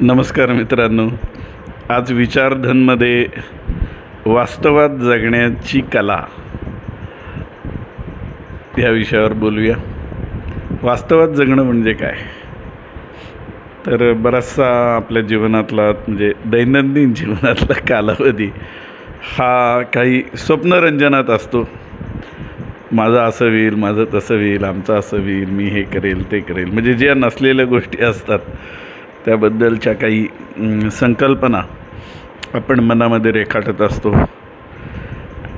नमस्कार मित्रांनो, आज विचारधनमध्ये वास्तवात जगण्याची कला या विषयावर बोलूया. वास्तवात जगणं म्हणजे काय? तर बराचसा आपल्या जीवनातला म्हणजे दैनंदिन जीवनातला कालावधी हा काही स्वप्नरंजनात असतो. माझं असं होईल, माझं तसं होईल, आमचं असं होईल, मी हे करेल ते करेल, म्हणजे ज्या नसलेल्या गोष्टी असतात त्याबद्दलच्या काही संकल्पना आपण मनामध्ये रेखाटत असतो.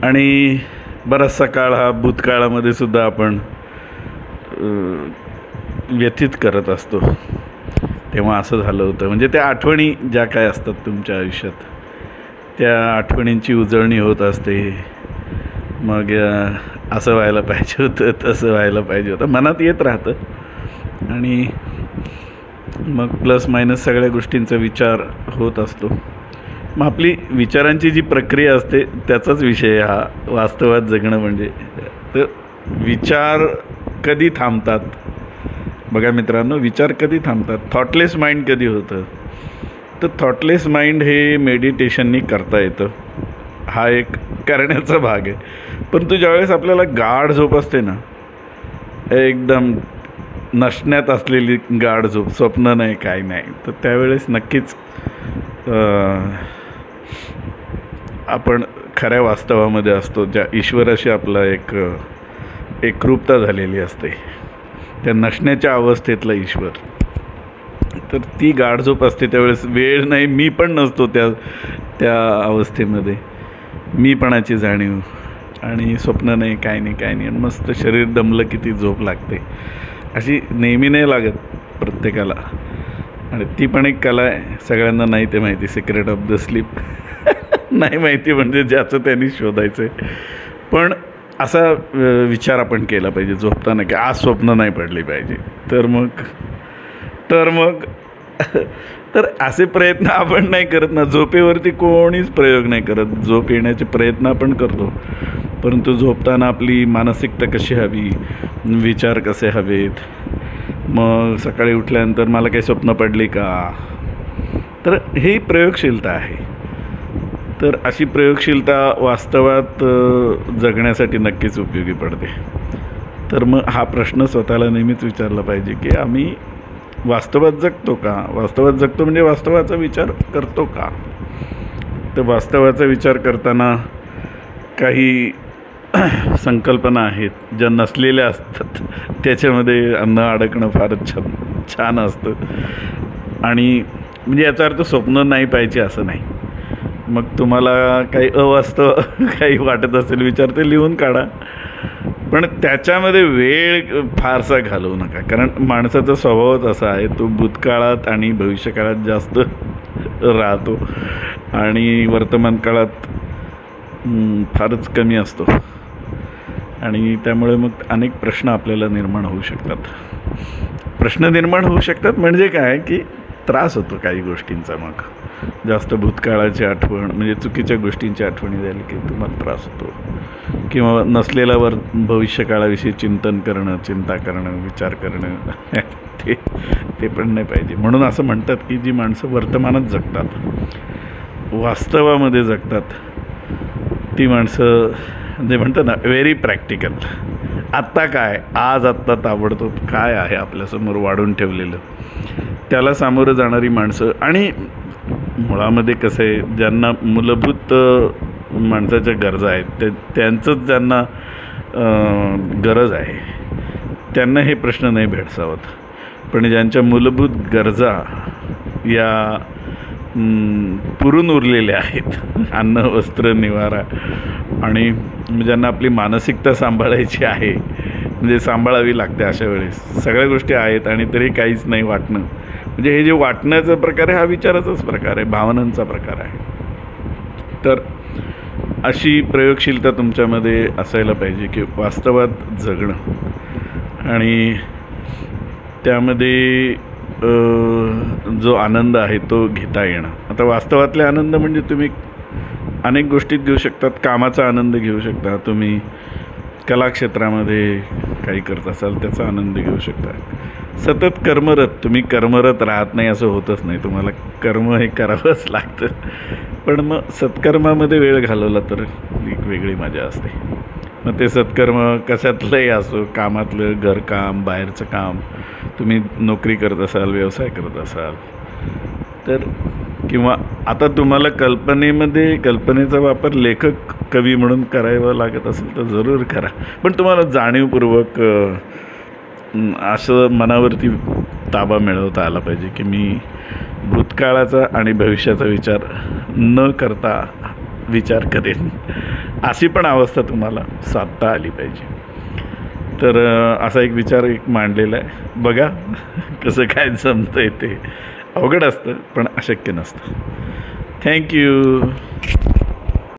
आणि बराचसा काळ हा भूतकाळामध्ये सुद्धा आपण व्यतीत करत असतो. तेव्हा असं झालं होतं, म्हणजे त्या आठवणी ज्या काय असतात तुमच्या आयुष्यात, त्या आठवणींची उजळणी होत असते. मग असं व्हायला पाहिजे होतं, तसं व्हायला पाहिजे होतं, मनात येत राहतं. आणि मग प्लस मायनस सगळ्या गोष्टींचा विचार होत असतो. मग आपली विचारांची जी प्रक्रिया असते त्याचाच विषय हा वास्तवात जगणं म्हणजे. तर विचार कधी थांबतात? बघा मित्रांनो, विचार कधी थांबतात? थॉटलेस माइंड कधी होतं? तर थॉटलेस माइंड हे मेडिटेशननी करता येतं. हा एक करण्याचा भाग आहे. परंतु ज्यावेळेस आपल्याला गाढ झोप असते ना, एकदम नसण्यात असलेली गाढ झोप, स्वप्न नाही काय नाही, तर त्यावेळेस नक्कीच आपण खऱ्या वास्तवामध्ये असतो, ज्या ईश्वराशी आपला एकरूपता झालेली असते, त्या नसण्याच्या अवस्थेतला ईश्वर. तर ती गाढ झोप असते. त्यावेळेस वेळ नाही, मी पण नसतो त्या अवस्थेमध्ये. मीपणाची जाणीव आणि स्वप्न नाही काय नाही काय नाही, आणि मस्त शरीर दमलं की ती झोप लागते. अशी नेहमी नाही लागत प्रत्येकाला, आणि ती पण एक कला आहे. सगळ्यांना नाही ते माहिती, सिक्रेट ऑफ द स्लीप. नाही माहिती म्हणजे ज्याचं त्यांनी शोधायचं आहे. पण असा विचार आपण केला पाहिजे झोपताना की आज स्वप्न नाही पडली पाहिजे. तर असे प्रयत्न आपण नाही करत ना. झोपेवरती कोणीच प्रयोग नाही करत. झोप येण्याचे प्रयत्न आपण करतो, परंतु झोपताना आपली मानसिकता कशी हवी, विचार कसे हवेत, मग सकाळी उठल्यानंतर मला काही स्वप्न पडली का, तर ही प्रयोगशीलता आहे. तर अशी प्रयोगशीलता वास्तवात जगण्यासाठी नक्कीच उपयोगी पडते. तर मग हा प्रश्न स्वतःला नेहमीच विचारला पाहिजे की आम्ही वास्तवात जगतो का? वास्तवात जगतो म्हणजे वास्तवाचा विचार करतो का? तर वास्तवाचा विचार करताना काही संकल्पना आहेत ज्या नसलेल्या असतात. त्याच्यामध्ये अन्न अडकणं फारच छान असतं. आणि म्हणजे याचा अर्थ स्वप्न नाही पाहिजे असं नाही. मग तुम्हाला काही अवास्तव काही वाटत असेल विचार, ते लिहून काढा, पण त्याच्यामध्ये वेळ फारसा घालवू नका. कारण माणसाचा स्वभावच असा आहे, तो भूतकाळात आणि भविष्यकाळात जास्त राहतो आणि वर्तमान काळात फारच कमी असतो. आणि त्यामुळे मग अनेक प्रश्न आपल्याला निर्माण होऊ शकतात. म्हणजे काय की त्रास होतो काही गोष्टींचा. मग जास्त भूतकाळाची आठवण म्हणजे चुकीच्या गोष्टींची आठवणी झाली की तुम्हाला त्रास होतो, किंवा नसलेल्या भविष्यकाळाविषयी चिंता करणं, विचार करणं ते पण नाही पाहिजे. म्हणून असं म्हणतात की जी माणसं वर्तमानात जगतात, वास्तवामध्ये जगतात, ती माणसं जे म्हणतात ना व्हेरी प्रॅक्टिकल. आत्ता काय, आत्ता ताबडतोब काय आहे आपल्यासमोर वाढून ठेवलेलं, त्याला सामोरं जाणारी माणसं. आणि मुळामध्ये कसं आहे, ज्यांना मूलभूत माणसाच्या गरजा आहेत त्यांचंच ज्यांना गरज आहे त्यांना हे प्रश्न नाही भेडसावत. पण ज्यांच्या मूलभूत गरजा या पुरून उरलेल्या आहेत, अन्न वस्त्र निवारा, आणि ज्यांना आपली मानसिकता सांभाळायची आहे, म्हणजे सांभाळावी लागते, अशा वेळेस सगळ्या गोष्टी आहेत आणि तरी काहीच नाही वाटणं, म्हणजे हे जे वाटण्याचा प्रकार आहे हा विचाराचाच प्रकार आहे, भावनांचा प्रकार आहे. तर अशी प्रयोगशीलता तुमच्यामध्ये असायला पाहिजे की वास्तवात जगणं आणि त्यामध्ये जो आनंद आहे तो घेता येणं. आता वास्तवातले आनंद म्हणजे तुम्ही अनेक गोष्टीत घेऊ शकतात. कामाचा आनंद घेऊ शकता, तुम्ही कलाक्षेत्रामध्ये काही करत असाल त्याचा आनंद घेऊ शकता, सतत कर्मरत, तुम्ही कर्मरत राहत नाही असं होतच नाही, तुम्हाला कर्म हे करावंच लागतं. पण मग सत्कर्मामध्ये वेळ घालवला तर एक वेगळी मजा असते. मग ते सत्कर्म कशातलंही असो, कामातलं, घरकाम, बाहेरचं काम, तुम्ही नोकरी करत असाल, व्यवसाय करत असाल तर, किंवा आता तुम्हाला कल्पनेचा वापर लेखक कवी म्हणून करावा लागत असेल तर जरूर करा. पण तुम्हाला जाणीवपूर्वक असं मनावरती ताबा मिळवता आला पाहिजे की मी भूतकाळाचा आणि भविष्याचा विचार न करता विचार करेन, अशी पण अवस्था तुम्हाला साधता आली पाहिजे. तर असा एक विचार मांडलेला आहे. बघा कसं काय जमतं आहे ते. अवघड असतं पण अशक्य नसतं. थँक्यू.